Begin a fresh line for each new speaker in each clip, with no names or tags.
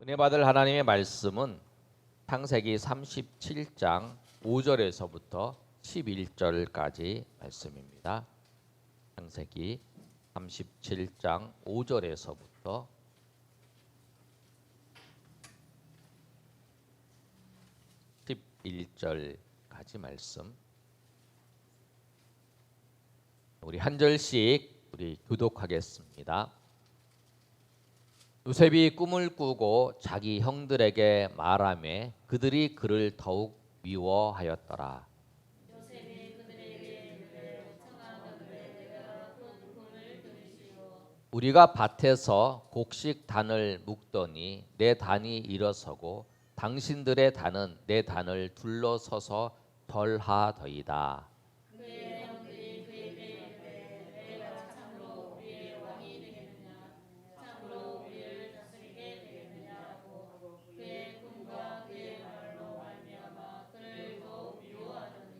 은혜 받을 하나님의 말씀은 창세기 37장 5절에서부터 11절까지 말씀입니다. 창세기 37장 5절에서부터 11절까지 말씀. 우리 한 절씩 우리 교독하겠습니다. 요셉이 꿈을 꾸고 자기 형들에게 말하매 그들이 그를 더욱 미워하였더라.
요셉이 그들에게 이르되 청하건대 내가 꾼 꿈을 들으시오.
우리가 밭에서 곡식 단을 묶더니 내 단이 일어서고 당신들의 단은 내 단을 둘러서서 덜하더이다.
그의 형들이 그에게 이르되 내가 참으로 우리의 왕이 되겠느냐, 참으로 우리를 다스리게 되겠느냐고 그의 꿈과 그의 말로 말미암아 그를 더욱 미워하더니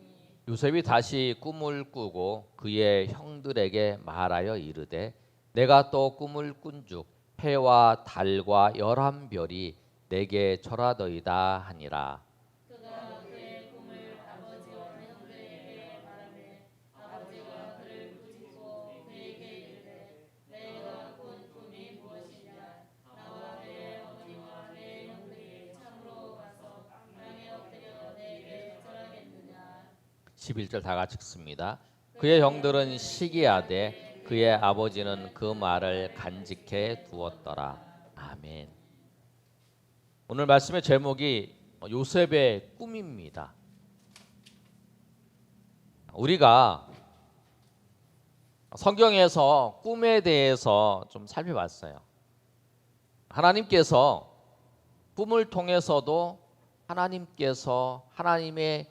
요셉이 다시 꿈을 꾸고 그의 형들에게 말하여 이르되 내가 또 꿈을 꾼즉 해와 달과 11별이 내게 절하더이다 하니라.
그가 그의 꿈을 아버지와 형들에게 말하매 아버지가 그를 꾸짖고 그에게 이르되 내가 꾼 꿈이 무엇이냐, 나와 내 어머니와 내 형들이 참으로 가서 땅에 엎드려 내게 절하겠느냐.
11절 다 같이 읽습니다. 그의 형들은 시기하되 그의 아버지는 그 말을 간직해 두었더라. 아멘. 오늘 말씀의 제목이 요셉의 꿈입니다. 우리가 성경에서 꿈에 대해서 좀 살펴봤어요. 하나님께서 꿈을 통해서도 하나님께서 하나님의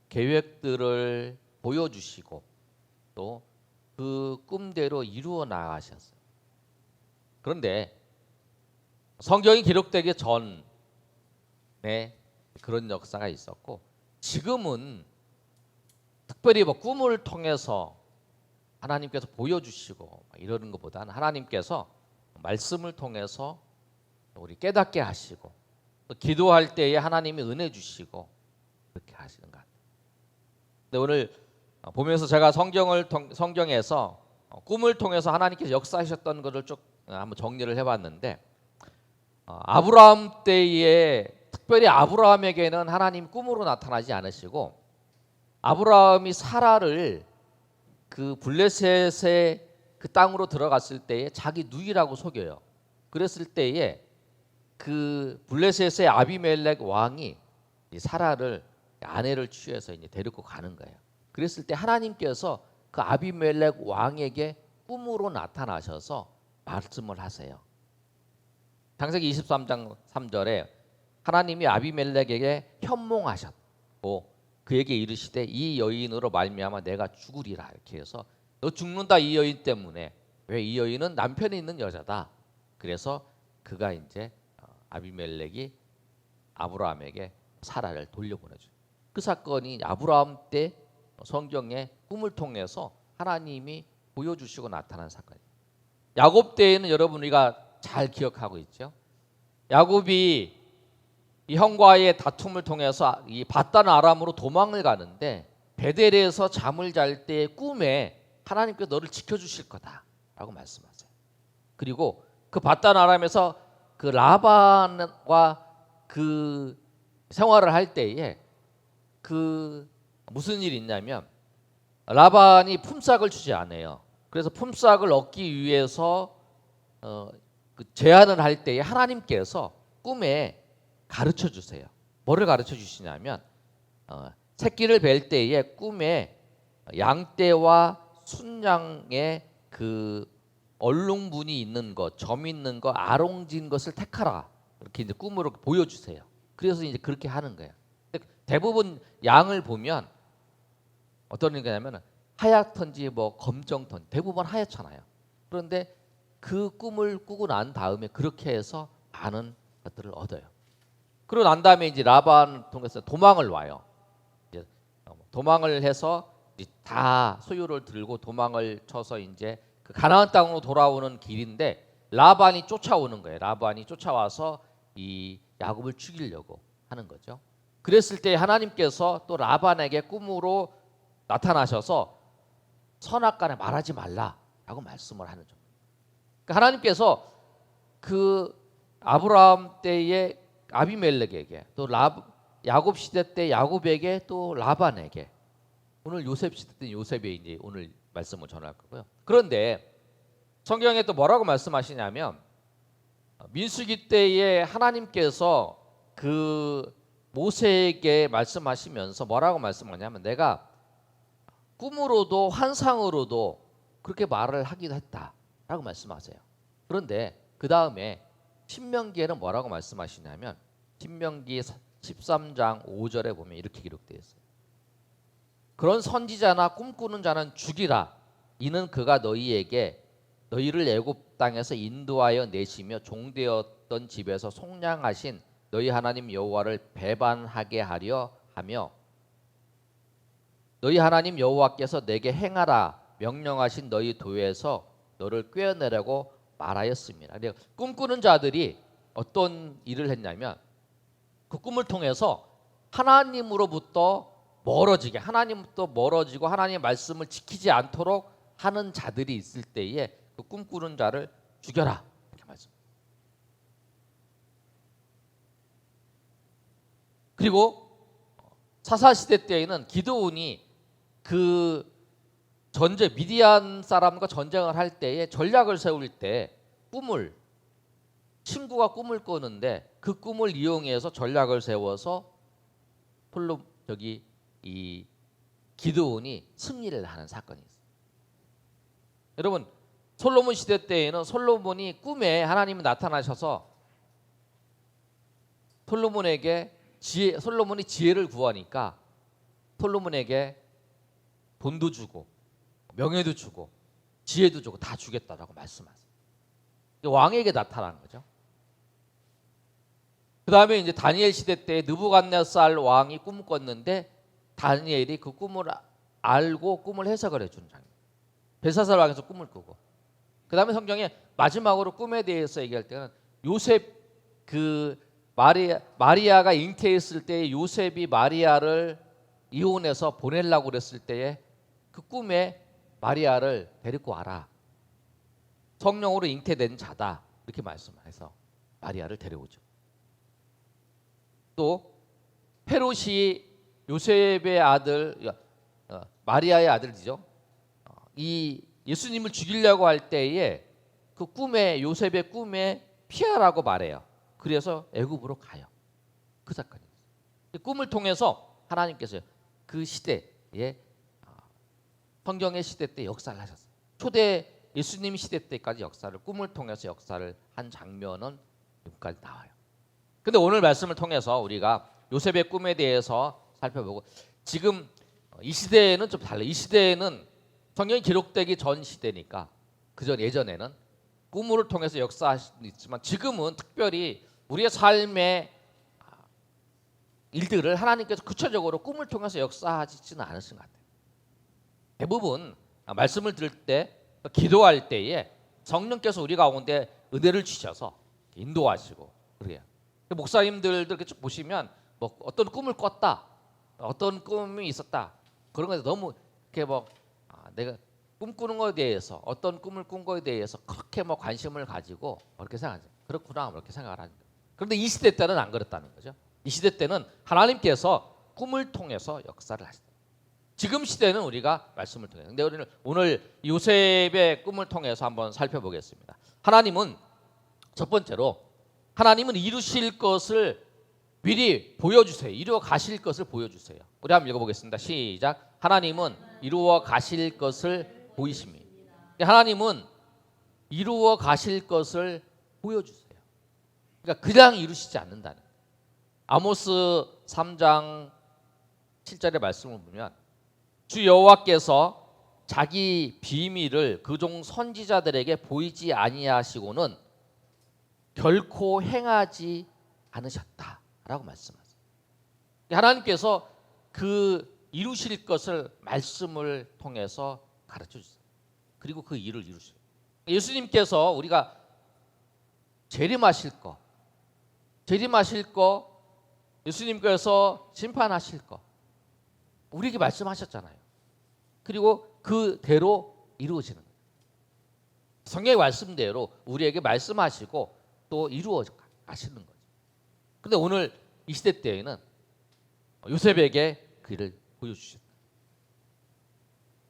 계획들을 보여주시고 또 그 꿈대로 이루어 나가셨어요. 그런데 성경이 기록되기 전에 그런 역사가 있었고 지금은 특별히 꿈을 통해서 하나님께서 보여주시고 이러는 것보다는 하나님께서 말씀을 통해서 우리 깨닫게 하시고 또 기도할 때에 하나님이 은혜 주시고 그렇게 하시는 것 같아요. 근데 오늘 보면서 제가 성경에서 꿈을 통해서 하나님께서 역사하셨던 것을 쭉 한번 정리를 해봤는데 아브라함 때에 특별히 아브라함에게는 하나님 꿈으로 나타나지 않으시고 아브라함이 사라를 그 블레셋의 그 땅으로 들어갔을 때에 자기 누이라고 속여요. 그랬을 때에 그 블레셋의 아비멜렉 왕이 이 사라를 아내를 취해서 이제 데리고 가는 거예요. 그랬을 때 하나님께서 그 아비멜렉 왕에게 꿈으로 나타나셔서 말씀을 하세요. 창세기 23장 3절에 하나님이 아비멜렉에게 현몽하셨고 그에게 이르시되 이 여인으로 말미암아 내가 죽으리라 이렇게 해서 너 죽는다 이 여인 때문에. 왜? 이 여인은 남편이 있는 여자다. 그래서 그가 이제 아비멜렉이 아브라함에게 사라를 돌려보내줘요. 그 사건이 아브라함 때 성경의 꿈을 통해서 하나님이 보여주시고 나타난 사건이에요. 야곱 때에는 여러분 우리가 잘 기억하고 있죠. 야곱이 이 형과의 다툼을 통해서 이 밧단 아람으로 도망을 가는데 베델에서 잠을 잘 때 꿈에 하나님께서 너를 지켜주실 거다라고 말씀하세요. 그리고 그 밧단 아람에서 그 라반과 그 생활을 할 때에 그 무슨 일이 있냐면 라반이 품삯을 주지 않아요. 그래서 품삯을 얻기 위해서 그 제안을 할 때에 하나님께서 꿈에 가르쳐 주세요. 뭐를 가르쳐 주시냐면 새끼를 뵐 때에 꿈에 양떼와 순양의 그 얼룩무늬 있는 것, 점 있는 것, 아롱진 것을 택하라. 이렇게 이제 꿈으로 보여주세요. 그래서 이제 그렇게 하는 거예요. 대부분 양을 보면 어떤 거냐면 하얗던지 뭐 검정던 대부분 하얗잖아요. 그런데 그 꿈을 꾸고 난 다음에 그렇게 해서 많은 것들을 얻어요. 그러고 난 다음에 이제 라반 통해서 도망을 와요. 이제 도망을 해서 이제 다 소유를 들고 도망을 쳐서 이제 그 가나안 땅으로 돌아오는 길인데 라반이 쫓아오는 거예요. 라반이 쫓아와서 이 야곱을 죽이려고 하는 거죠. 그랬을 때 하나님께서 또 라반에게 꿈으로 나타나셔서 선악간에 말하지 말라라고 말씀을 하는 점. 그러니까 하나님께서 그 아브라함 때의 아비멜렉에게 또 야곱 시대 때 야곱에게 또 라반에게 오늘 요셉 시대 때 요셉에 이제 오늘 말씀을 전할 거고요. 그런데 성경에 또 뭐라고 말씀하시냐면 민수기 때에 하나님께서 그 모세에게 말씀하시면서 뭐라고 말씀하냐면 내가 꿈으로도 환상으로도 그렇게 말을 하기도 했다라고 말씀하세요. 그런데 그 다음에 신명기에는 뭐라고 말씀하시냐면 신명기 13장 5절에 보면 이렇게 기록되어 있어요. 그런 선지자나 꿈꾸는 자는 죽이라. 이는 그가 너희를 애굽 땅에서 인도하여 내시며 종되었던 집에서 속량하신 너희 하나님 여호와를 배반하게 하려 하며 너희 하나님 여호와께서 내게 행하라 명령하신 너희 도에서 너를 꿰어내라고 말하였습니다. 꿈꾸는 자들이 어떤 일을 했냐면 그 꿈을 통해서 하나님으로부터 멀어지고 하나님의 말씀을 지키지 않도록 하는 자들이 있을 때에 그 꿈꾸는 자를 죽여라 이렇게 말씀. 그리고 사사 시대 때에는 기드온이 그 미디안 사람과 전쟁을 할 때에 전략을 세울 때 친구가 꿈을 꾸는데 그 꿈을 이용해서 전략을 세워서 이 기드온이 승리를 하는 사건이 있어요. 여러분 솔로몬 시대 때에는 솔로몬이 꿈에 하나님이 나타나셔서 솔로몬이 지혜를 구하니까 솔로몬에게 돈도 주고 명예도 주고 지혜도 주고 다 주겠다라고 말씀하세요. 왕에게 나타난 거죠. 그 다음에 이제 다니엘 시대 때 느부갓네살 왕이 꿈을 꿨는데 다니엘이 그 꿈을 알고 꿈을 해석을 해주는 장면. 벨사살 왕에서 꿈을 꾸고 그 다음에 성경에 마지막으로 꿈에 대해서 얘기할 때는 요셉 마리아가 잉태했을 때 요셉이 마리아를 이혼해서 보내려고 그랬을 때에 그 꿈에 마리아를 데리고 와라. 성령으로 잉태된 자다. 이렇게 말씀해서 마리아를 데려오죠. 또 헤롯이 요셉의 아들 마리아의 아들이죠. 이 예수님을 죽이려고 할 때에 그 요셉의 꿈에 피하라고 말해요. 그래서 애굽으로 가요. 그 사건이 있어요. 꿈을 통해서 하나님께서 그 시대에 성경의 시대 때 역사를 하셨어요. 초대 예수님 시대 때까지 꿈을 통해서 역사를 한 장면은 여기까지 나와요. 근데 오늘 말씀을 통해서 우리가 요셉의 꿈에 대해서 살펴보고 지금 이 시대에는 좀 달라요. 이 시대에는 성경이 기록되기 전 시대니까 그전 예전에는 꿈을 통해서 역사할 수도 있지만 지금은 특별히 우리의 삶의 일들을 하나님께서 구체적으로 꿈을 통해서 역사하시지는 않으신 것 같아요. 대부분 말씀을 들을 때 기도할 때에 성령께서 우리 가운데 은혜를 주셔서 인도하시고 그래요. 목사님들도 이렇게 쭉 보시면 뭐 어떤 꿈을 꿨다, 어떤 꿈이 있었다 그런 거에 너무 이렇게 내가 꿈꾸는 것에 대해서 어떤 꿈을 꾼 것에 대해서 그렇게 관심을 가지고 그렇게 생각하죠. 그렇구나 그렇게 생각을 하는 거예요. 그런데 이 시대 때는 안 그렇다는 거죠. 이 시대 때는 하나님께서 꿈을 통해서 역사를 하시다. 지금 시대는 우리가 말씀을 통해서. 근데 우리는 오늘 요셉의 꿈을 통해서 한번 살펴보겠습니다. 하나님은 첫 번째로 하나님은 이루실 것을 미리 보여주세요. 이루어 가실 것을 보여주세요. 우리 한번 읽어보겠습니다. 시작. 하나님은 이루어 가실 것을 보이십니다. 하나님은 이루어 가실 것을 보여주세요. 그러니까 그냥 이루시지 않는다는 거예요. 아모스 3장 7절의 말씀을 보면 주 여호와께서 자기 비밀을 그종 선지자들에게 보이지 아니하시고는 결코 행하지 않으셨다라고 말씀하세요. 하나님께서 그 이루실 것을 말씀을 통해서 가르쳐 주세요. 그리고 그 일을 이루셔요. 예수님께서 우리가 재림하실 것, 재림하실 거, 예수님께서 심판하실 거 우리에게 말씀하셨잖아요. 그리고 그대로 이루어지는 거예요. 성경의 말씀대로 우리에게 말씀하시고 또 이루어 가시는 거죠. 그런데 오늘 이 시대 때에는 요셉에게 그 일을 보여주셨다.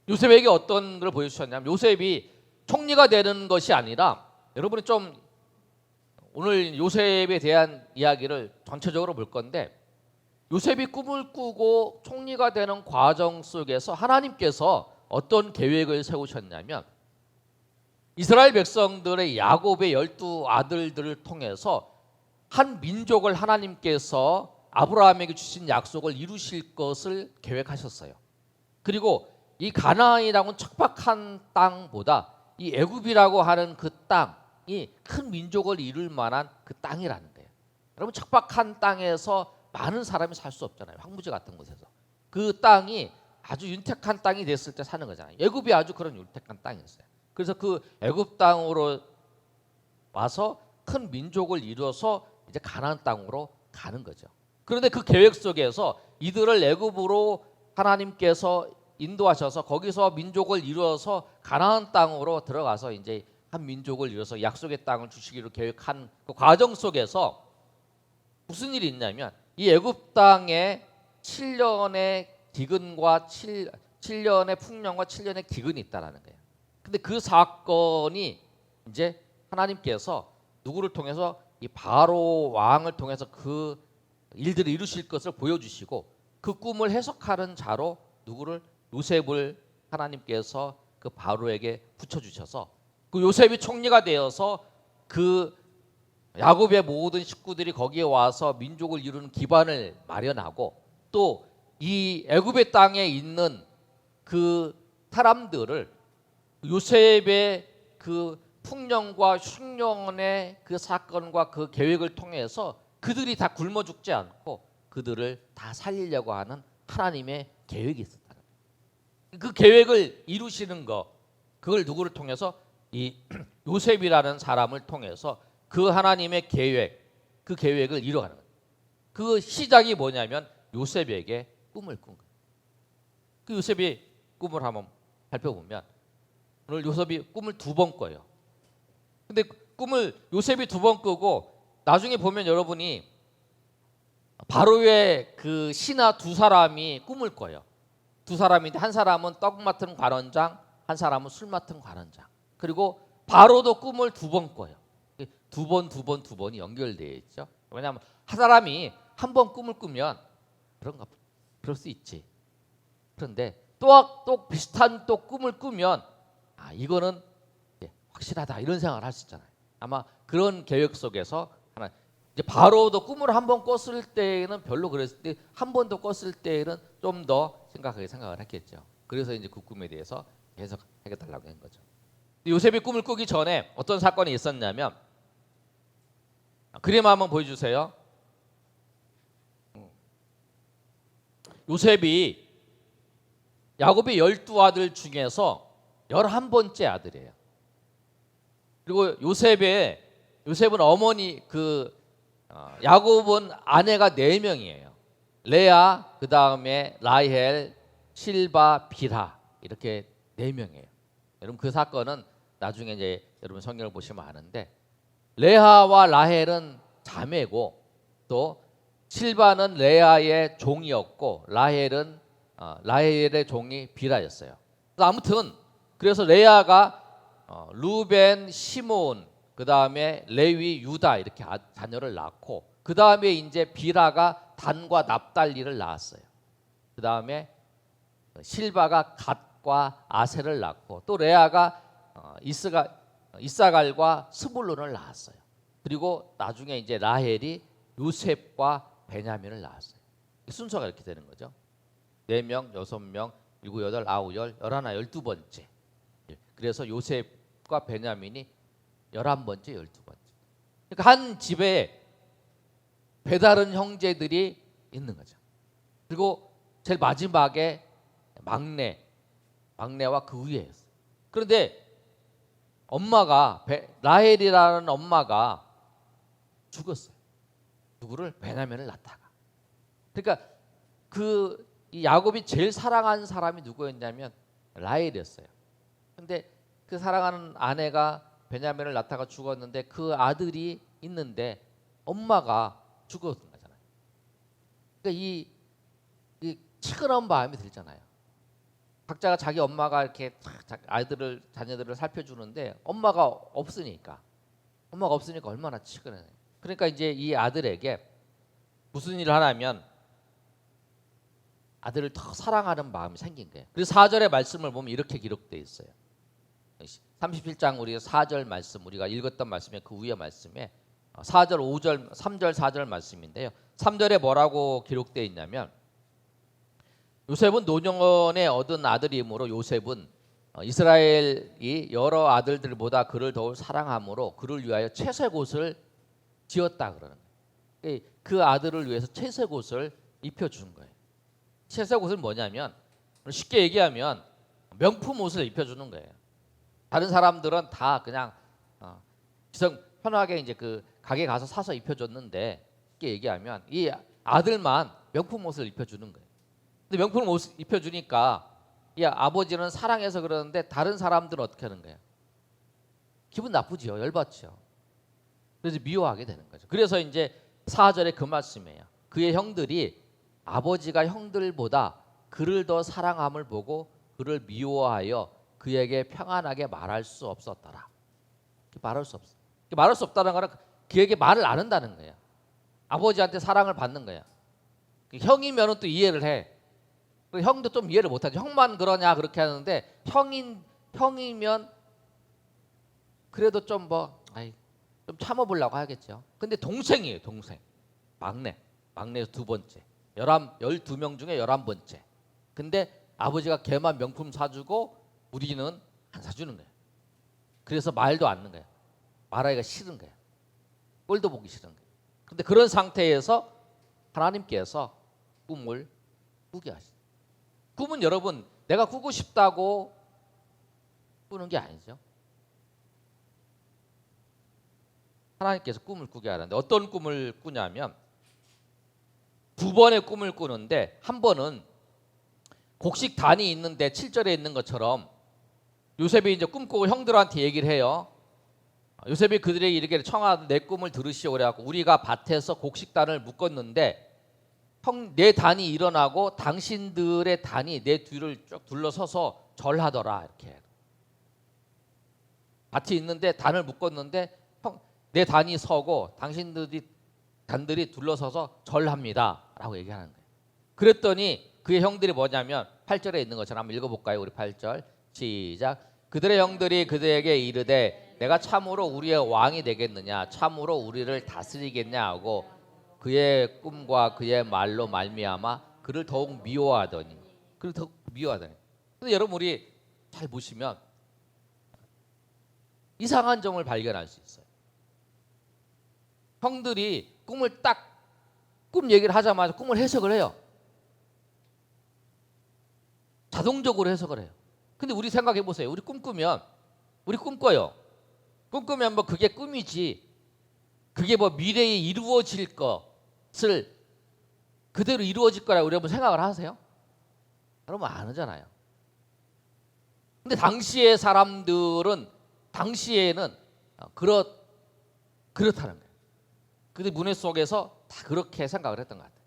요셉에게 어떤 걸 보여주셨냐면 요셉이 총리가 되는 것이 아니라 여러분이 좀 오늘 요셉에 대한 이야기를 전체적으로 볼 건데 요셉이 꿈을 꾸고 총리가 되는 과정 속에서 하나님께서 어떤 계획을 세우셨냐면 이스라엘 백성들의 야곱의 12아들들을 통해서 한 민족을 하나님께서 아브라함에게 주신 약속을 이루실 것을 계획하셨어요. 그리고 이 가나안이라고는 척박한 땅보다 이 애굽이라고 하는 그 땅이 큰 민족을 이룰 만한 그 땅이라는 거예요. 여러분 척박한 땅에서 많은 사람이 살 수 없잖아요. 황무지 같은 곳에서. 그 땅이 아주 윤택한 땅이 됐을 때 사는 거잖아요. 애굽이 아주 그런 윤택한 땅이었어요. 그래서 그 애굽 땅으로 와서 큰 민족을 이루어서 이제 가나안 땅으로 가는 거죠. 그런데 그 계획 속에서 이들을 애굽으로 하나님께서 인도하셔서 거기서 민족을 이루어서 가나안 땅으로 들어가서 이제 한 민족을 이루어서 약속의 땅을 주시기로 계획한 그 과정 속에서 무슨 일이 있냐면 이 애굽 땅에 7년의 기근과 7년의 풍년과 7년의 기근이 있다라는 거예요. 근데 그 사건이 이제 하나님께서 누구를 통해서 이 바로 왕을 통해서 그 일들을 이루실 것을 보여주시고 그 꿈을 해석하는 자로 누구를 요셉을 하나님께서 그 바로에게 붙여주셔서 그 요셉이 총리가 되어서 그 야곱의 모든 식구들이 거기에 와서 민족을 이루는 기반을 마련하고 또 이 애굽의 땅에 있는 그 사람들을 요셉의 그 풍년과 흉년의 그 사건과 그 계획을 통해서 그들이 다 굶어 죽지 않고 그들을 다 살리려고 하는 하나님의 계획이 있었다는 거예요. 그 계획을 이루시는 거 그걸 누구를 통해서 이 요셉이라는 사람을 통해서 그 하나님의 계획 그 계획을 이루어가는 거예요. 그 시작이 뭐냐면 요셉에게 꿈을 꾼 거예요. 그 요셉이 꿈을 한번 살펴보면 오늘 요셉이 꿈을 2번 꿔요. 근데 꿈을 요셉이 2번 꾸고 나중에 보면 여러분이 바로의 그 신하 2사람이 꿈을 꿔요. 2사람인데 한 사람은 떡 맡은 관원장, 한 사람은 술 맡은 관원장. 그리고 바로도 꿈을 2번 꿔요. 2번이 연결되어 있죠. 왜냐하면 한 사람이 한 번 꿈을 꾸면 그럴 수 있지. 그런데 또 비슷한 또 꿈을 꾸면 이거는 확실하다 이런 생각을 할 수 있잖아요. 아마 그런 계획 속에서 하나 이제 바로도 꿈을 한 번 꿨을 때는 별로 그랬을 때 한 번 더 꿨을 때는 좀 더 심각하게 생각을 했겠죠. 그래서 이제 그 꿈에 대해서 계속 해달라고 한 거죠. 요셉이 꿈을 꾸기 전에 어떤 사건이 있었냐면 그림 한번 보여주세요. 요셉이 야곱의 12아들 중에서 11번째 아들이에요. 그리고 요셉은 어머니 야곱은 아내가 4명이에요. 레아, 그 다음에 라헬, 실바, 빌하 이렇게 4명이에요. 여러분 그 사건은 나중에 이제 여러분 성경을 보시면 아는데 레아와 라헬은 자매고 또 실바는 레아의 종이었고 라헬의 종이 빌하였어요. 아무튼 그래서 레아가 루벤, 시몬, 그 다음에 레위, 유다 이렇게 자녀를 낳고 그 다음에 이제 빌하가 단과 납달리를 낳았어요. 그 다음에 실바가 갓과 아셀을 낳고 또 레아가 이사갈과 스불론을 낳았어요. 그리고 나중에 이제 라헬이 요셉과 베냐민을 낳았어요. 순서가 이렇게 되는 거죠. 4명, 6명, 7, 8, 9, 10, 11, 12번째. 그래서 요셉과 베냐민이 11번째, 12번째. 그러니까 한 집에 배다른 형제들이 있는 거죠. 그리고 제일 마지막에 막내와 그 위에 있어요. 그런데 라헬이라는 엄마가 죽었어요. 누구를? 베냐민을 낳다가. 그러니까 이 야곱이 제일 사랑하는 사람이 누구였냐면 라헬이었어요. 근데 그 사랑하는 아내가 베냐민을 낳다가 죽었는데 그 아들이 있는데 엄마가 죽었던 거잖아요. 그러니까 이 치근한 마음이 들잖아요. 각자가 자기 엄마가 이렇게 자녀들을 살펴주는데 엄마가 없으니까 얼마나 치근해. 그러니까 이제 이 아들에게 무슨 일을 하냐면 아들을 더 사랑하는 마음이 생긴 거예요. 그래서 4절의 말씀을 보면 이렇게 기록되어 있어요. 37장 우리가 4절 말씀, 우리가 읽었던 말씀에 그 위의 말씀에 4절, 5절, 3절, 4절 말씀인데요. 3절에 뭐라고 기록되어 있냐면 요셉은 노년에 얻은 아들이므로 요셉은 이스라엘이 여러 아들들보다 그를 더욱 사랑함으로 그를 위하여 채색 옷을 지었다 그러는 거예요. 그 아들을 위해서 채색 옷을 입혀준 거예요. 채색 옷은 뭐냐면 쉽게 얘기하면 명품 옷을 입혀주는 거예요. 다른 사람들은 다 그냥 기성 편하게 이제 그 가게 가서 사서 입혀줬는데 쉽게 얘기하면 이 아들만 명품 옷을 입혀주는 거예요. 근데 명품 옷을 입혀주니까 이 아버지는 사랑해서 그러는데 다른 사람들은 어떻게 하는 거예요? 기분 나쁘지요. 열받죠. 그래서 미워하게 되는 거죠. 그래서 이제 4절에 그 말씀이에요. 그의 형들이 아버지가 형들보다 그를 더 사랑함을 보고 그를 미워하여 그에게 평안하게 말할 수 없었더라. 말할 수 없어. 말할 수 없다는 거는 그에게 말을 안 한다는 거예요. 아버지한테 사랑을 받는 거예요. 형이면은 또 이해를 해. 형도 좀 이해를 못하죠. 형만 그러냐 그렇게 하는데 형이면 그래도 좀 좀 참아보려고 하겠죠. 근데 동생이에요. 동생. 막내에서 두 번째. 12명 중에 11번째. 근데 아버지가 걔만 명품 사주고 우리는 안 사주는 거예요. 그래서 말도 안 하는 거예요. 말하기가 싫은 거예요. 꼴도 보기 싫은 거예요. 근데 그런 상태에서 하나님께서 꿈을 꾸게 하시죠. 꿈은 여러분 내가 꾸고 싶다고 꾸는 게 아니죠. 하나님께서 꿈을 꾸게 하는데 어떤 꿈을 꾸냐면 두 번의 꿈을 꾸는데 한 번은 곡식단이 있는데 7절에 있는 것처럼 요셉이 이제 꿈꾸고 형들한테 얘기를 해요. 요셉이 그들에게 이르기를 청하되 내 꿈을 들으시오 그래갖고 우리가 밭에서 곡식단을 묶었는데 내 단이 일어나고 당신들의 단이 내 뒤를 쭉 둘러서서 절하더라 이렇게. 밭이 있는데 단을 묶었는데 내 단이 서고 단들이 둘러서서 절합니다 라고 얘기하는 거예요. 그랬더니 그의 형들이 뭐냐면 8절에 있는 것처럼 한번 읽어볼까요? 우리 8절 시작. 그들의 형들이 그들에게 이르되 내가 참으로 우리의 왕이 되겠느냐 참으로 우리를 다스리겠냐 하고 그의 꿈과 그의 말로 말미암아 그를 더욱 미워하더니. 근데 여러분 우리 잘 보시면 이상한 점을 발견할 수 있어요. 형들이 꿈 얘기를 하자마자 꿈을 해석을 해요. 자동적으로 해석을 해요. 근데 우리 생각해 보세요. 우리 꿈꿔요. 꿈꾸면 뭐 그게 꿈이지. 그게 뭐 미래에 이루어질 것을 그대로 이루어질 거라고 여러분 생각을 하세요? 여러분 안 하잖아요. 근데 당시의 사람들은 당시에는 그렇다는 거예요. 그들 문화 속에서 다 그렇게 생각을 했던 것 같아요.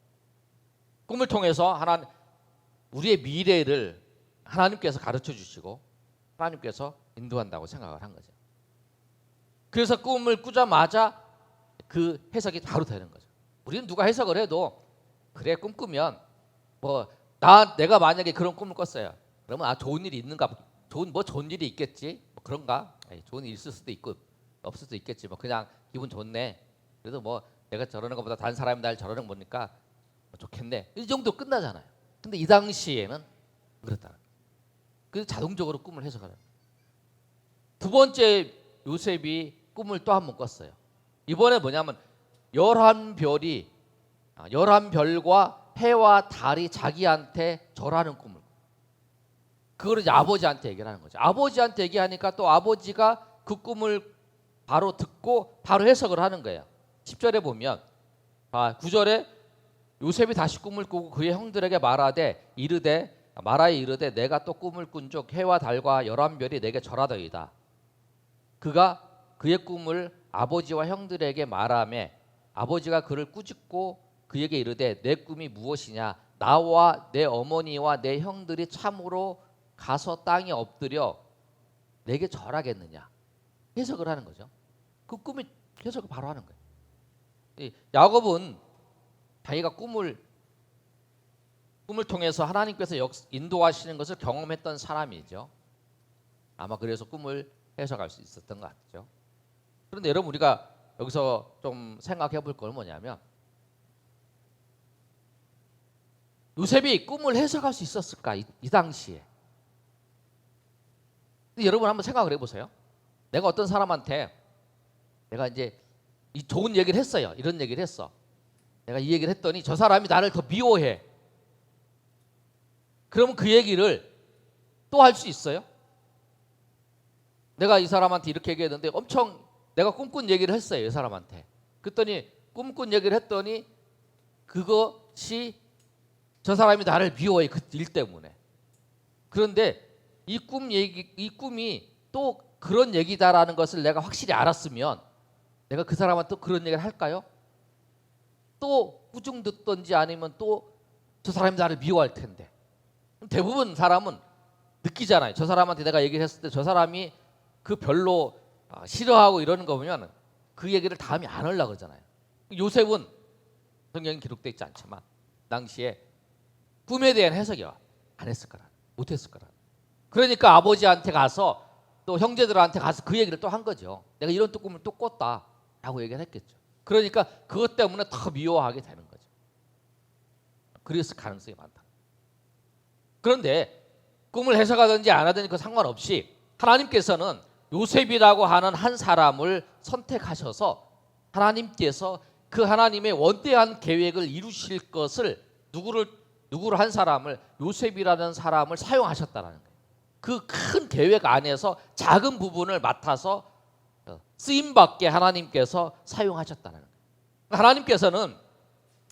꿈을 통해서 우리의 미래를 하나님께서 가르쳐 주시고 하나님께서 인도한다고 생각을 한 거죠. 그래서 꿈을 꾸자마자 그 해석이 바로 되는 거죠. 우리는 누가 해석을 해도 그래 꿈꾸면 내가 만약에 그런 꿈을 꿨어요. 그러면 좋은 일이 있는가? 좋은 일이 있겠지. 그런가? 좋은 일이 있을 수도 있고 없을 수도 있겠지. 그냥 기분 좋네. 그래도 내가 저러는 것보다 다른 사람이 날 저러는 거 보니까 좋겠네. 이 정도 끝나잖아요. 근데 이 당시에는 그렇다는 거예요. 그래서 자동적으로 꿈을 해석하는 거예요. 두 번째 요셉이 꿈을 또 한 번 꿨어요. 이번에 뭐냐면 11별과 해와 달이 자기한테 절하는 꿈을. 그걸 이제 아버지한테 얘기를 하는 거죠. 아버지한테 얘기하니까 또 아버지가 그 꿈을 바로 듣고 바로 해석을 하는 거예요. 10절에 보면 9절에 요셉이 다시 꿈을 꾸고 그의 형들에게 말하되 이르되 내가 또 꿈을 꾼즉 해와 달과 11별이 내게 절하더이다. 그가 그의 꿈을 아버지와 형들에게 말하매 아버지가 그를 꾸짖고 그에게 이르되 내 꿈이 무엇이냐? 나와 내 어머니와 내 형들이 참으로 가서 땅에 엎드려 내게 절하겠느냐? 해석을 하는 거죠. 그 꿈의 해석을 바로 하는 거예요. 이 야곱은 자기가 꿈을 통해서 하나님께서 인도하시는 것을 경험했던 사람이죠. 아마 그래서 꿈을 해석할 수 있었던 것 같죠. 그런데 여러분, 우리가 여기서 좀 생각해 볼 건 뭐냐면, 요셉이 꿈을 해석할 수 있었을까? 이 당시에. 여러분 한번 생각을 해보세요. 내가 어떤 사람한테 내가 이제 이 좋은 얘기를 했어요. 이런 얘기를 했어. 내가 이 얘기를 했더니 저 사람이 나를 더 미워해. 그러면 그 얘기를 또 할 수 있어요? 내가 이 사람한테 이렇게 얘기했는데 엄청 내가 꿈꾼 얘기를 했어요. 이 사람한테. 그랬더니 꿈꾼 얘기를 했더니 그것이 저 사람이 나를 미워해. 그 일 때문에. 그런데 이 꿈이 또 그런 얘기다라는 것을 내가 확실히 알았으면 내가 그 사람한테 또 그런 얘기를 할까요? 또 꾸중 듣던지 아니면 또 저 사람이 나를 미워할 텐데. 대부분 사람은 느끼잖아요. 저 사람한테 내가 얘기를 했을 때 저 사람이 그 별로 싫어하고 이러는 거 보면 그 얘기를 다음에 안 하려고 그러잖아요. 요셉은 성경에 기록되어 있지 않지만 당시에 꿈에 대한 해석이 안 했을 거라. 못 했을 거라. 그러니까 아버지한테 가서 또 형제들한테 가서 그 얘기를 또 한 거죠. 내가 이런 또 꿈을 또 꿨다라고 얘기를 했겠죠. 그러니까 그것 때문에 더 미워하게 되는 거죠. 그랬을 가능성이 많다. 그런데 꿈을 해석하든지 안 하든지 그 상관없이 하나님께서는 요셉이라고 하는 한 사람을 선택하셔서 하나님께서 그 하나님의 원대한 계획을 이루실 것을 누구를 한 사람을 요셉이라는 사람을 사용하셨다는 거예요. 그 큰 계획 안에서 작은 부분을 맡아서 쓰임받게 하나님께서 사용하셨다는 거예요. 하나님께서는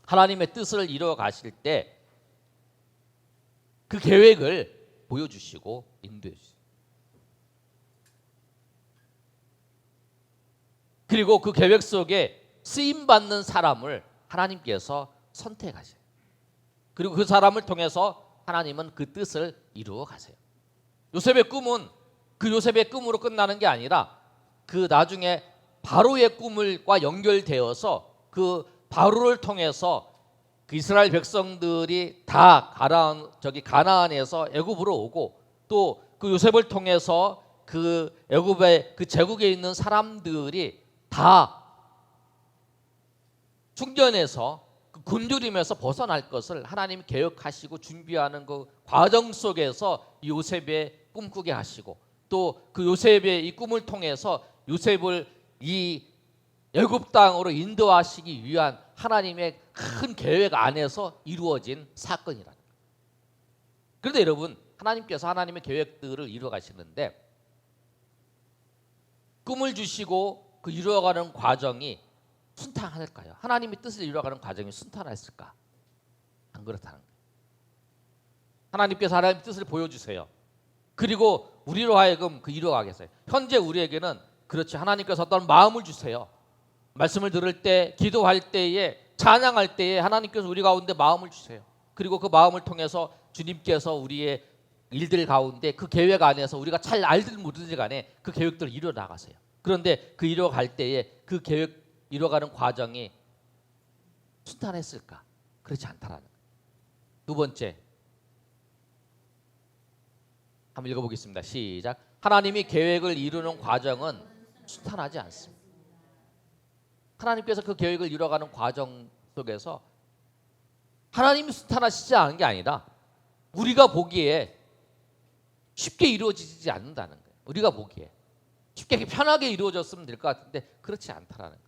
하나님의 뜻을 이루어 가실 때 그 계획을 보여주시고 인도해 주시고, 그리고 그 계획 속에 쓰임받는 사람을 하나님께서 선택하세요. 그리고 그 사람을 통해서 하나님은 그 뜻을 이루어 가세요. 요셉의 꿈은 그 요셉의 꿈으로 끝나는 게 아니라 그 나중에 바로의 꿈과 연결되어서 그 바로를 통해서 그 이스라엘 백성들이 다 가나안에서 애굽으로 오고 또 그 요셉을 통해서 그 애굽의 그 제국에 있는 사람들이 다 충전해서 그 굶주림에서 벗어날 것을 하나님이 계획하시고 준비하는 그 과정 속에서 요셉의 꿈꾸게 하시고 또 그 요셉의 이 꿈을 통해서 요셉을 이 애굽 땅으로 인도하시기 위한 하나님의 큰 계획 안에서 이루어진 사건이라는 거예요. 그런데 여러분, 하나님께서 하나님의 계획들을 이루어 가시는데 꿈을 주시고 그 이루어가는 과정이 순탄할까요? 하나님의 뜻을 이루어가는 과정이 순탄했을까? 안 그렇다는 거예요. 하나님께서 하나님의 뜻을 보여주세요. 그리고 우리로 하여금 그 이루어가게 하세요. 현재 우리에게는 그렇지, 하나님께서 어떤 마음을 주세요. 말씀을 들을 때, 기도할 때에, 찬양할 때에 하나님께서 우리 가운데 마음을 주세요. 그리고 그 마음을 통해서 주님께서 우리의 일들 가운데 그 계획 안에서 우리가 잘 알든 모르든지 간에 그 계획들을 이루어 나가세요. 그런데 그 이루어갈 때에 그 계획 이루어가는 과정이 순탄했을까? 그렇지 않다라는 거예요. 두 번째, 한번 읽어보겠습니다. 시작. 하나님이 계획을 이루는 과정은 순탄하지 않습니다. 하나님께서 그 계획을 이뤄가는 과정 속에서 하나님이 순탄하시지 않은 게 아니라 우리가 보기에 쉽게 이루어지지 않는다는 거예요. 우리가 보기에 쉽게 편하게 이루어졌으면 될 것 같은데 그렇지 않다라는 거예요.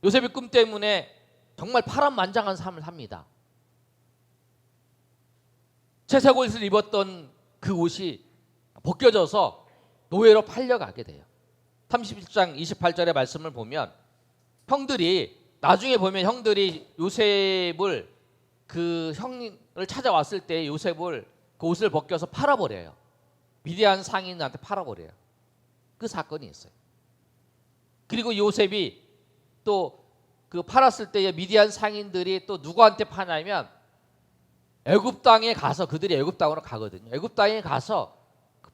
요셉의 꿈 때문에 정말 파란만장한 삶을 삽니다. 채색 옷을 입었던 그 옷이 벗겨져서 노예로 팔려가게 돼요. 31장 28절의 말씀을 보면 형들이 나중에 보면 형들이 요셉을 그 형을 찾아왔을 때 요셉을 그 옷을 벗겨서 팔아버려요. 미디안 상인한테 팔아버려요. 그 사건이 있어요. 그리고 요셉이 또 그 팔았을 때에 미디안 상인들이 또 누구한테 파냐면 애굽 땅에 가서, 그들이 애굽 땅으로 가거든요. 애굽 땅에 가서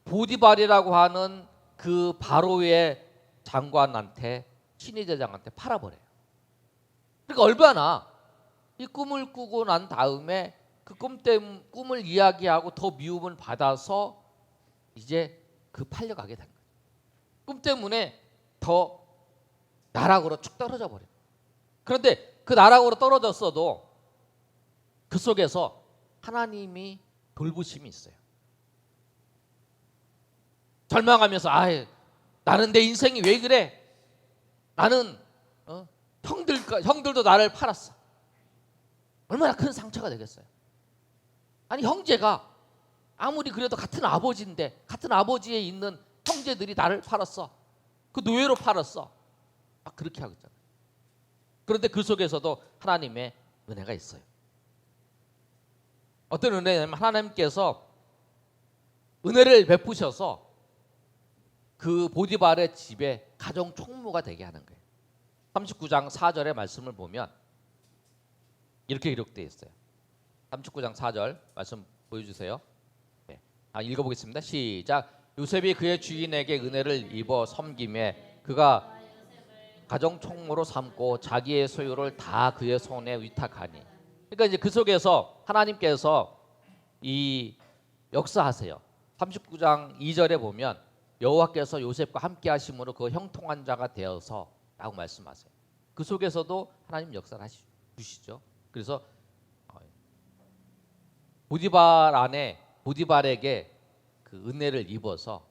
보디발이라고 하는 그 바로의 장관한테, 친위대장한테 팔아버려요. 그러니까 얼마나 이 꿈을 꾸고 난 다음에 그 꿈을 이야기하고 더 미움을 받아서 이제 그 팔려가게 된 거예요. 꿈 때문에 더 나락으로 쭉 떨어져 버려요. 그런데 그 나락으로 떨어졌어도 그 속에서 하나님이 돌보심이 있어요. 절망하면서 나는 내 인생이 왜 그래? 나는 형들도 나를 팔았어. 얼마나 큰 상처가 되겠어요. 아니 형제가 아무리 그래도 같은 아버지인데 같은 아버지에 있는 형제들이 나를 팔았어. 그 노예로 팔았어. 막 그렇게 하겠잖아요. 그런데 그 속에서도 하나님의 은혜가 있어요. 어떤 은혜냐면 하나님께서 은혜를 베푸셔서 그 보디발의 집에 가정 총무가 되게 하는 거예요. 39장 4절의 말씀을 보면 이렇게 기록되어 있어요. 39장 4절 말씀 보여주세요. 네. 읽어보겠습니다. 시작. 요셉이 그의 주인에게 은혜를 입어 섬김에 그가 가정 총무로 삼고 자기의 소유를 다 그의 손에 위탁하니. 그러니까 이제 그 속에서 하나님께서 이 역사하세요. 39장 2절에 보면 여호와께서 요셉과 함께 하심으로 그 형통한 자가 되어서 라고 말씀하세요. 그 속에서도 하나님 역사를 주시죠. 그래서 보디발에게 그 은혜를 입어서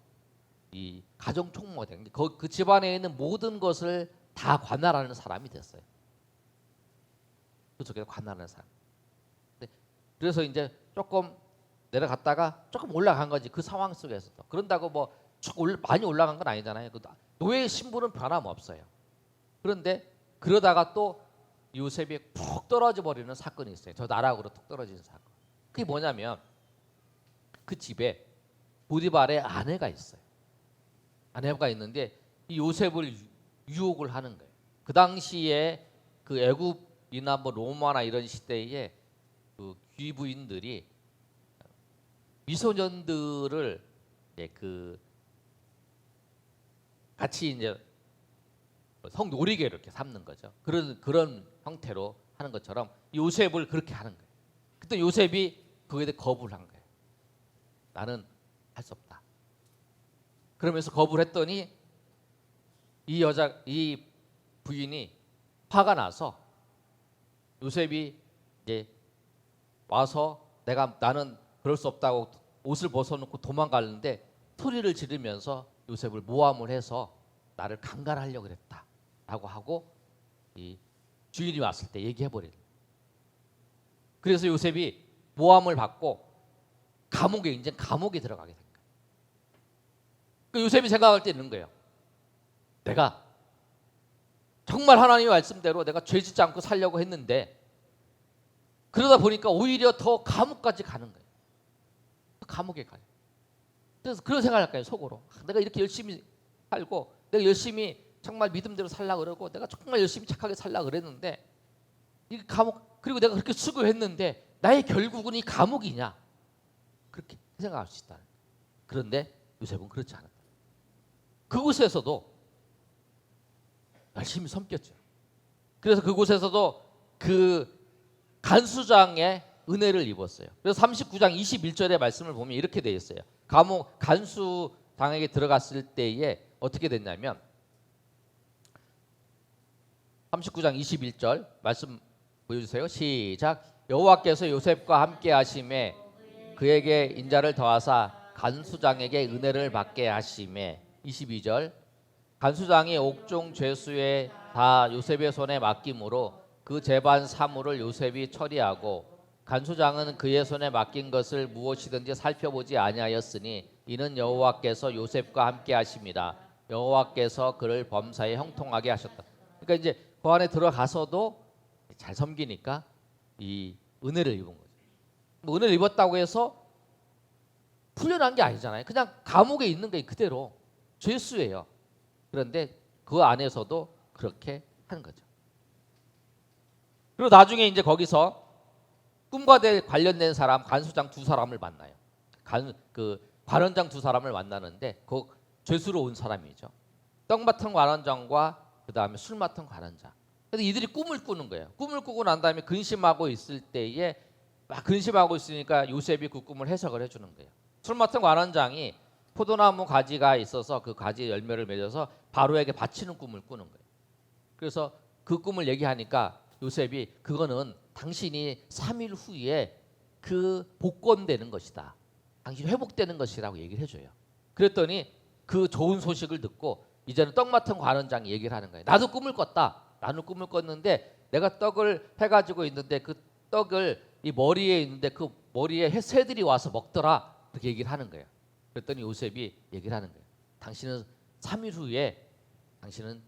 이 가정 총무가 된 그 집안에 있는 모든 것을 다 관할하는 사람이 됐어요. 그 속에서 관할하는 사람. 그래서 이제 조금 내려갔다가 조금 올라간 거지. 그 상황 속에서도. 그런다고 뭐 많이 올라간 건 아니잖아요. 노예 신분은 변함없어요. 그런데 그러다가 또 요셉이 푹 떨어져 버리는 사건이 있어요. 저 나락으로 툭 떨어지는 사건. 그게 뭐냐면 그 집에 보디발의 아내가 있어요. 아내가 있는데 이 요셉을 유혹을 하는 거예요. 그 당시에 그 애굽이나 뭐 로마나 이런 시대에 그 귀부인들이 미소년들을 그 같이 이제 성놀이게 이렇게 삼는 거죠. 그런 형태로 하는 것처럼 요셉을 그렇게 하는 거예요. 그때 요셉이 그거에 대해 거부를 한 거예요. 나는 할 수 없다. 그러면서 거부를 했더니 이 부인이 화가 나서 요셉이 이제 와서 나는 그럴 수 없다고 옷을 벗어놓고 도망가는데 소리를 지르면서 요셉을 모함을 해서 나를 강간하려고 그랬다라고 하고 이 주인이 왔을 때 얘기해버리는. 그래서 요셉이 모함을 받고 감옥에 들어가게 된 거예요. 그 요셉이 생각할 때 있는 거예요. 내가 정말 하나님의 말씀대로 내가 죄짓지 않고 살려고 했는데 그러다 보니까 오히려 더 감옥까지 가는 거예요. 감옥에 가요. 그래서 그런 생각을 할까요? 속으로. 내가 이렇게 열심히 살고 내가 열심히 정말 믿음대로 살려고 그러고 내가 정말 열심히 착하게 살려고 그랬는데 이 감옥, 그리고 내가 그렇게 수고했는데 나의 결국은 이 감옥이냐, 그렇게 생각할 수 있다. 그런데 요셉은 그렇지 않았다. 그곳에서도 열심히 섬겼죠. 그래서 그곳에서도 그 간수장의 은혜를 입었어요. 그래서 39장 21절의 말씀을 보면 이렇게 되어 있어요. 감옥 간수당에게 들어갔을 때에 어떻게 됐냐면 39장 21절 말씀 보여주세요. 시작. 여호와께서 요셉과 함께 하심에 그에게 인자를 더하사 간수장에게 은혜를 받게 하심에. 22절. 간수장이 옥중 죄수에 다 요셉의 손에 맡김으로 그 재반 사물을 요셉이 처리하고 간수장은 그의 손에 맡긴 것을 무엇이든지 살펴보지 아니하였으니 이는 여호와께서 요셉과 함께 하심이라. 여호와께서 그를 범사에 형통하게 하셨다. 그러니까 이제 그 안에 들어가서도 잘 섬기니까 이 은혜를 입은 거죠. 뭐 은혜를 입었다고 해서 풀려난 게 아니잖아요. 그냥 감옥에 있는 게 그대로 죄수예요. 그런데 그 안에서도 그렇게 하는 거죠. 그리고 나중에 이제 거기서 꿈과 관련된 사람, 간수장 두 사람을 만나요. 관원장 두 사람을 만나는데 그 죄수로 온 사람이죠. 떡 맡은 관원장과 그 다음에 술 맡은 관원장. 그래서 이들이 꿈을 꾸는 거예요. 꿈을 꾸고 난 다음에 근심하고 있을 때에 막 근심하고 있으니까 요셉이 그 꿈을 해석을 해주는 거예요. 술 맡은 관원장이 포도나무 가지가 있어서 그 가지 열매를 맺어서 바로에게 바치는 꿈을 꾸는 거예요. 그래서 그 꿈을 얘기하니까 요셉이 그거는 당신이 3일 후에 그 복권되는 것이다. 당신이 회복되는 것이라고 얘기를 해줘요. 그랬더니 그 좋은 소식을 듣고 이제는 떡 맡은 관원장이 얘기를 하는 거예요. 나도 꿈을 꿨다. 나는 꿈을 꿨는데 내가 떡을 해가지고 있는데 그 떡을 이 머리에 있는데 그 머리에 새들이 와서 먹더라. 그렇게 얘기를 하는 거예요. 그랬더니 요셉이 얘기를 하는 거예요. 당신은 3일 후에 당신은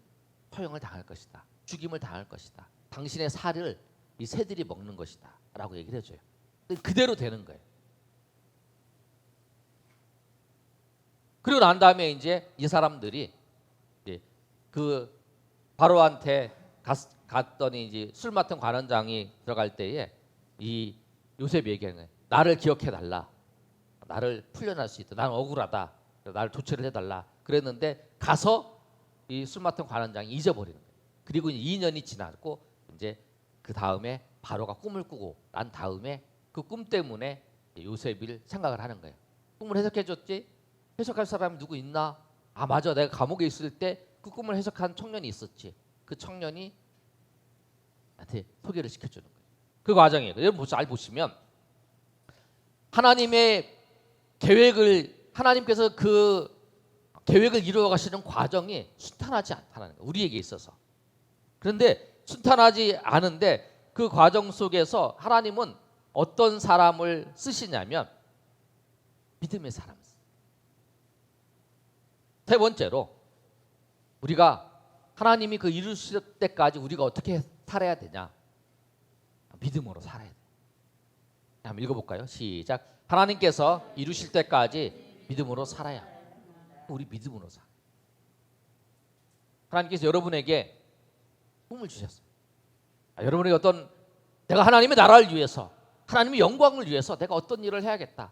처형을 당할 것이다. 죽임을 당할 것이다. 당신의 살을 이 새들이 먹는 것이다. 라고 얘기를 해줘요. 그대로 되는 거예요. 그리고 난 다음에 이제 이 사람들이 이제 그 바로한테 갔더니 이제 술 맡은 관원장이 들어갈 때에 이 요셉이 얘기하는 거예요. 나를 기억해 달라. 나를 풀려날 수 있다. 나는 억울하다. 나를 조치를 해달라. 그랬는데 가서 이 술 맡은 관원장이 잊어버리는 거예요. 그리고 2년이 지났고 이제 그 다음에 바로가 꿈을 꾸고 난 다음에 그 꿈 때문에 요셉을 생각을 하는 거예요. 꿈을 해석해줬지? 해석할 사람이 누구 있나? 아 맞아, 내가 감옥에 있을 때 그 꿈을 해석한 청년이 있었지. 그 청년이 나한테 소개를 시켜주는 거예요. 그 과정이에요. 여러분 잘 보시면 하나님께서 그 계획을 이루어 가시는 과정이 순탄하지 않다는 거예요. 우리에게 있어서. 그런데 순탄하지 않은데 그 과정 속에서 하나님은 어떤 사람을 쓰시냐면 믿음의 사람을 쓰세요. 세 번째로 우리가 하나님이 그 이루실 때까지 우리가 어떻게 살아야 되냐? 믿음으로 살아야 돼요. 한번 읽어볼까요? 시작. 하나님께서 이루실 때까지 믿음으로 살아야 합니다. 우리 믿음으로 살아. 하나님께서 여러분에게 꿈을 주셨어요. 여러분에게 어떤 내가 하나님의 나라를 위해서 하나님의 영광을 위해서 내가 어떤 일을 해야겠다.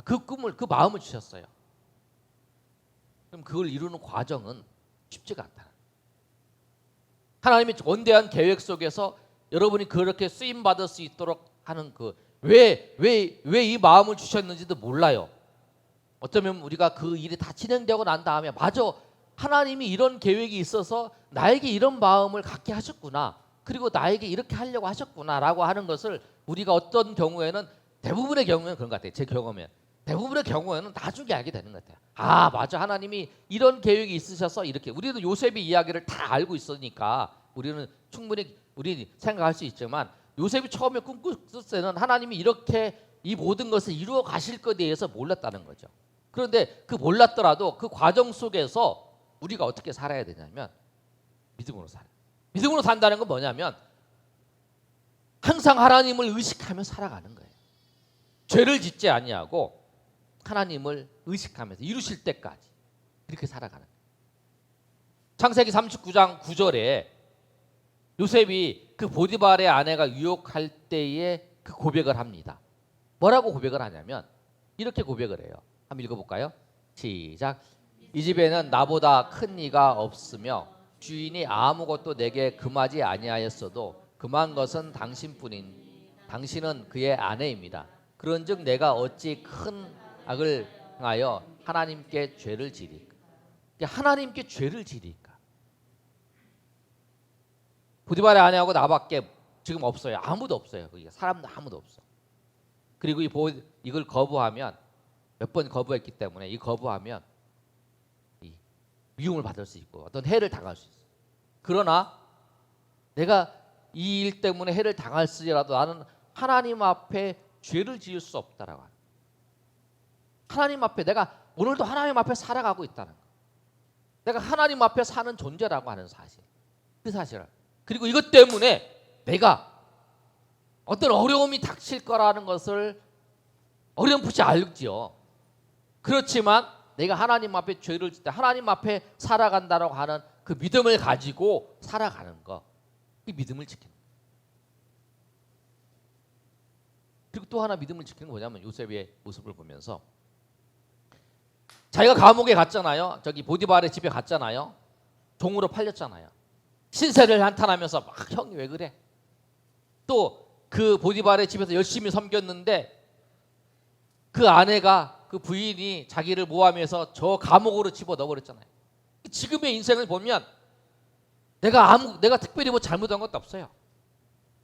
그 꿈을 그 마음을 주셨어요. 그럼 그걸 이루는 과정은 쉽지가 않다. 하나님의 원대한 계획 속에서 여러분이 그렇게 쓰임 받을 수 있도록 하는 그 왜 이 마음을 주셨는지도 몰라요. 어쩌면 우리가 그 일이 다 진행되고 난 다음에 맞아, 하나님이 이런 계획이 있어서 나에게 이런 마음을 갖게 하셨구나. 그리고 나에게 이렇게 하려고 하셨구나라고 하는 것을 우리가 어떤 경우에는 대부분의 경우에는 그런 것 같아요. 제 경험에 대부분의 경우에는 나중에 알게 되는 것 같아요. 아 맞아, 하나님이 이런 계획이 있으셔서 이렇게. 우리는 요셉의 이야기를 다 알고 있으니까 우리는 충분히 우리 생각할 수 있지만 요셉이 처음에 꿈꿨을 때는 하나님이 이렇게 이 모든 것을 이루어 가실 것에 대해서 몰랐다는 거죠. 그런데 그 몰랐더라도 그 과정 속에서 우리가 어떻게 살아야 되냐면 믿음으로 살아요. 믿음으로 산다는 건 뭐냐면 항상 하나님을 의식하며 살아가는 거예요. 죄를 짓지 아니하고 하나님을 의식하면서 이루실 때까지 이렇게 살아가는 거예요. 창세기 39장 9절에 요셉이 그 보디발의 아내가 유혹할 때에 그 고백을 합니다. 뭐라고 고백을 하냐면 이렇게 고백을 해요. 한번 읽어볼까요? 시작. 이 집에는 나보다 큰 이가 없으며 주인이 아무것도 내게 금하지 아니하였어도 금한 것은 당신뿐인 당신은 그의 아내입니다. 그런즉 내가 어찌 큰 악을 행하여 하나님께 죄를 지리까? 하나님께 죄를 지리까? 보디발의 아내하고 나밖에 지금 없어요. 아무도 없어요. 사람도 아무도 없어. 그리고 이걸 거부하면 몇 번 거부했기 때문에 이 거부하면 미움을 받을 수 있고 어떤 해를 당할 수 있어요. 그러나 내가 이 일 때문에 해를 당할지라도 나는 하나님 앞에 죄를 지을 수 없다라고 하는. 하나님 앞에 내가 오늘도 하나님 앞에 살아가고 있다는 거. 내가 하나님 앞에 사는 존재라고 하는 사실. 그 사실을. 그리고 이것 때문에 내가 어떤 어려움이 닥칠 거라는 것을 어렴풋이 알지요. 그렇지만 내가 하나님 앞에 죄를 짓다 하나님 앞에 살아간다라고 하는 그 믿음을 가지고 살아가는 거, 이 믿음을 지키는 거. 그리고 또 하나 믿음을 지키는 건 뭐냐면 요셉의 모습을 보면서 자기가 감옥에 갔잖아요. 저기 보디발의 집에 갔잖아요. 종으로 팔렸잖아요. 신세를 한탄하면서 막 형이 왜 그래? 또 그 보디발의 집에서 열심히 섬겼는데 그 아내가 그 부인이 자기를 모함해서 저 감옥으로 집어넣어 버렸잖아요. 지금의 인생을 보면 내가 특별히 뭐 잘못한 것도 없어요.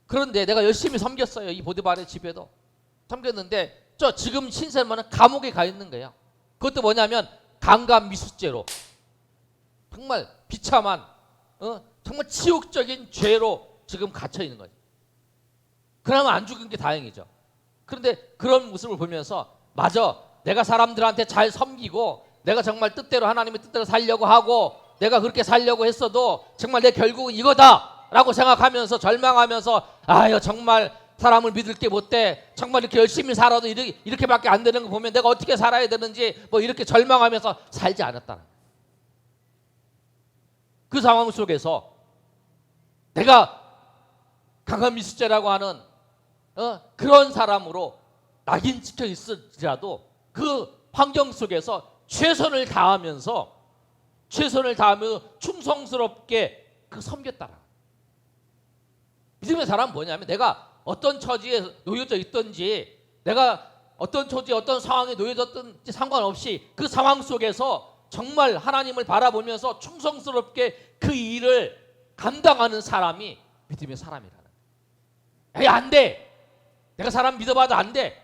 그런데 내가 열심히 섬겼어요. 이 보디발의 집에도 섬겼는데 저 지금 신세만은 감옥에 가 있는 거예요. 그것도 뭐냐면 강간미수죄로 정말 비참한 정말 치욕적인 죄로 지금 갇혀 있는 거죠. 그러면 안 죽은 게 다행이죠. 그런데 그런 모습을 보면서 맞아, 내가 사람들한테 잘 섬기고 내가 정말 뜻대로 하나님의 뜻대로 살려고 하고 내가 그렇게 살려고 했어도 정말 내 결국은 이거다 라고 생각하면서 절망하면서 아유 정말 사람을 믿을 게 못돼, 정말 이렇게 열심히 살아도 이렇게밖에 안 되는 거 보면 내가 어떻게 살아야 되는지 뭐 이렇게 절망하면서 살지 않았다는 거예요. 그 상황 속에서 내가 강간미수죄라고 하는 그런 사람으로 낙인 찍혀 있을지라도 그 환경 속에서 최선을 다하면서 충성스럽게 그 섬겼다라. 믿음의 사람은 뭐냐면 내가 어떤 처지에 놓여져 있든지 내가 어떤 처지에 어떤 상황에 놓여졌든지 상관없이 그 상황 속에서 정말 하나님을 바라보면서 충성스럽게 그 일을 감당하는 사람이 믿음의 사람이라는 거예요. 안 돼. 내가 사람 믿어봐도 안 돼.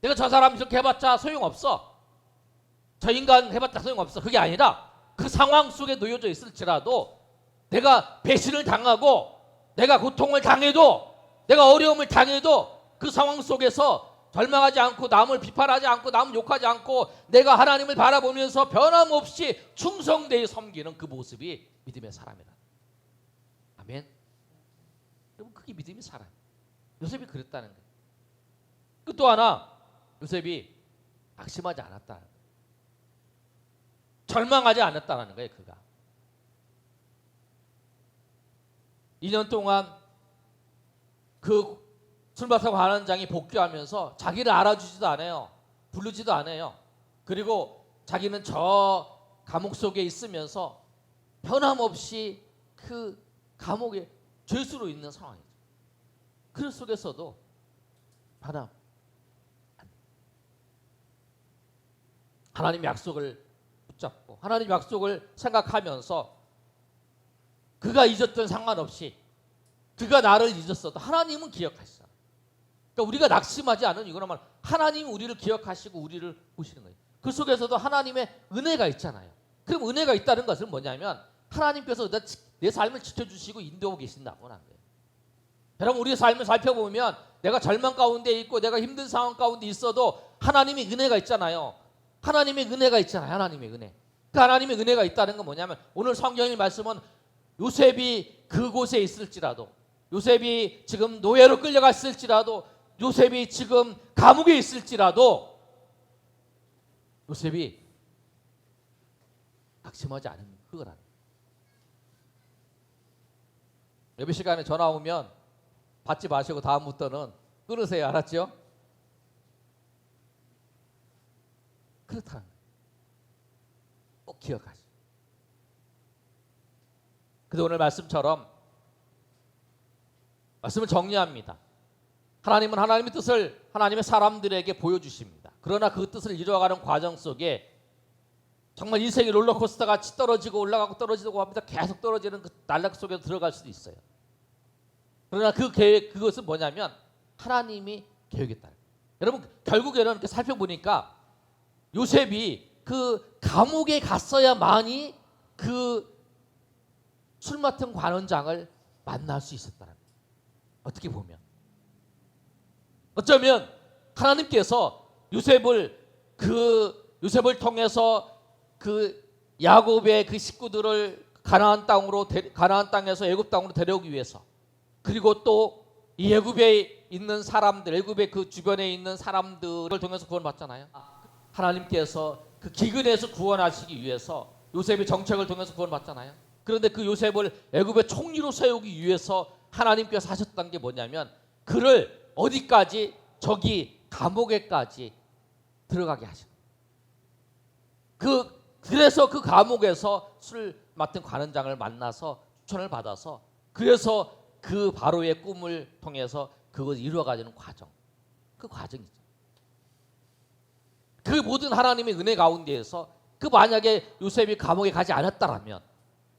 내가 저 사람 이렇게 해봤자 소용없어. 저 인간 해봤자 소용없어. 그게 아니라 그 상황 속에 놓여져 있을지라도 내가 배신을 당하고 내가 고통을 당해도 내가 어려움을 당해도 그 상황 속에서 절망하지 않고 남을 비판하지 않고 남을 욕하지 않고 내가 하나님을 바라보면서 변함없이 충성되이 섬기는 그 모습이 믿음의 사람이다. 아멘. 여러분 그게 믿음의 사람. 요셉이 그랬다는 거예요. 또 하나 요셉이 낙심하지 않았다는 거예요. 절망하지 않았다는 거예요. 그가 2년 동안 그 술마사 관원장이 복귀하면서 자기를 알아주지도 않아요. 부르지도 않아요. 그리고 자기는 저 감옥 속에 있으면서 변함없이 그 감옥에 죄수로 있는 상황이죠. 그 속에서도 하나님의 약속을 붙잡고 하나님의 약속을 생각하면서 그가 잊었던 상관없이 그가 나를 잊었어도 하나님은 기억하시잖아요. 그러니까 우리가 낙심하지 않은 이거는 말 하나님이 우리를 기억하시고 우리를 보시는 거예요. 그 속에서도 하나님의 은혜가 있잖아요. 그럼 은혜가 있다는 것은 뭐냐면 하나님께서 내 삶을 지켜주시고 인도하고 계신다고 하는 거예요. 여러분 우리의 삶을 살펴보면 내가 절망 가운데 있고 내가 힘든 상황 가운데 있어도 하나님의 은혜가 있잖아요. 하나님의 은혜가 있잖아요. 하나님의 은혜. 그 하나님의 은혜가 있다는 건 뭐냐면 오늘 성경의 말씀은 요셉이 그곳에 있을지라도 요셉이 지금 노예로 끌려갔을지라도 요셉이 지금 감옥에 있을지라도 요셉이 낙심하지 않은 그거라는 거예요. 예배 시간에 전화 오면 받지 마시고 다음부터는 끊으세요. 알았죠? 그렇다는 거예요. 꼭 기억하시오. 그래서 오늘 말씀처럼 말씀을 정리합니다. 하나님은 하나님의 뜻을 하나님의 사람들에게 보여주십니다. 그러나 그 뜻을 이루어가는 과정 속에 정말 인생의 롤러코스터 같이 떨어지고 올라가고 떨어지고 합니다. 계속 떨어지는 그 난락 속에 들어갈 수도 있어요. 그러나 그 계획, 그것은 뭐냐면 하나님이 계획했다. 여러분 결국에는 이렇게 살펴보니까 요셉이 그 감옥에 갔어야만이 그 술 맡은 관원장을 만날 수 있었다는 거예요. 어떻게 보면 어쩌면 하나님께서 요셉을 통해서 그 야곱의 그 식구들을 가나안 땅에서 애굽 땅으로 데려오기 위해서, 그리고 또 이 애굽에 있는 사람들, 애굽의 그 주변에 있는 사람들을 통해서 구원받잖아요. 하나님께서 그 기근에서 구원하시기 위해서 요셉의 정책을 통해서 구원받잖아요. 그런데 그 요셉을 애굽의 총리로 세우기 위해서 하나님께서 하셨던 게 뭐냐면 그를 어디까지, 저기 감옥에까지 들어가게 하신. 그래서 그 감옥에서 술 맡은 관원장을 만나서 추천을 받아서, 그래서 그 바로의 꿈을 통해서 그것을 이루어가는 과정, 그 과정이죠. 그 모든 하나님의 은혜 가운데에서 그 만약에 요셉이 감옥에 가지 않았다라면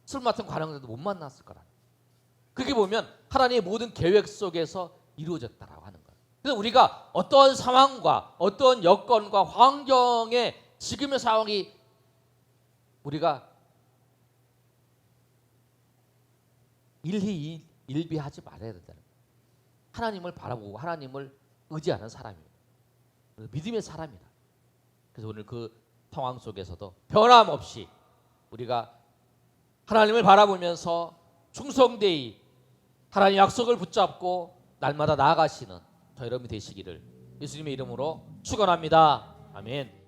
술 맡은 관원장도 못 만났을 거라. 그렇게 보면 하나님의 모든 계획 속에서 이루어졌다라고 하는 거예요. 그래서 우리가 어떤 상황과 어떤 여건과 환경에 지금의 상황이 우리가 일비하지 말아야 된다는 거예요. 하나님을 바라보고 하나님을 의지하는 사람이에요. 믿음의 사람이다. 그래서 오늘 그 상황 속에서도 변함없이 우리가 하나님을 바라보면서 충성되이 하나님의 약속을 붙잡고 날마다 나아가시는 저 여러분이 되시기를 예수님의 이름으로 축원합니다. 아멘.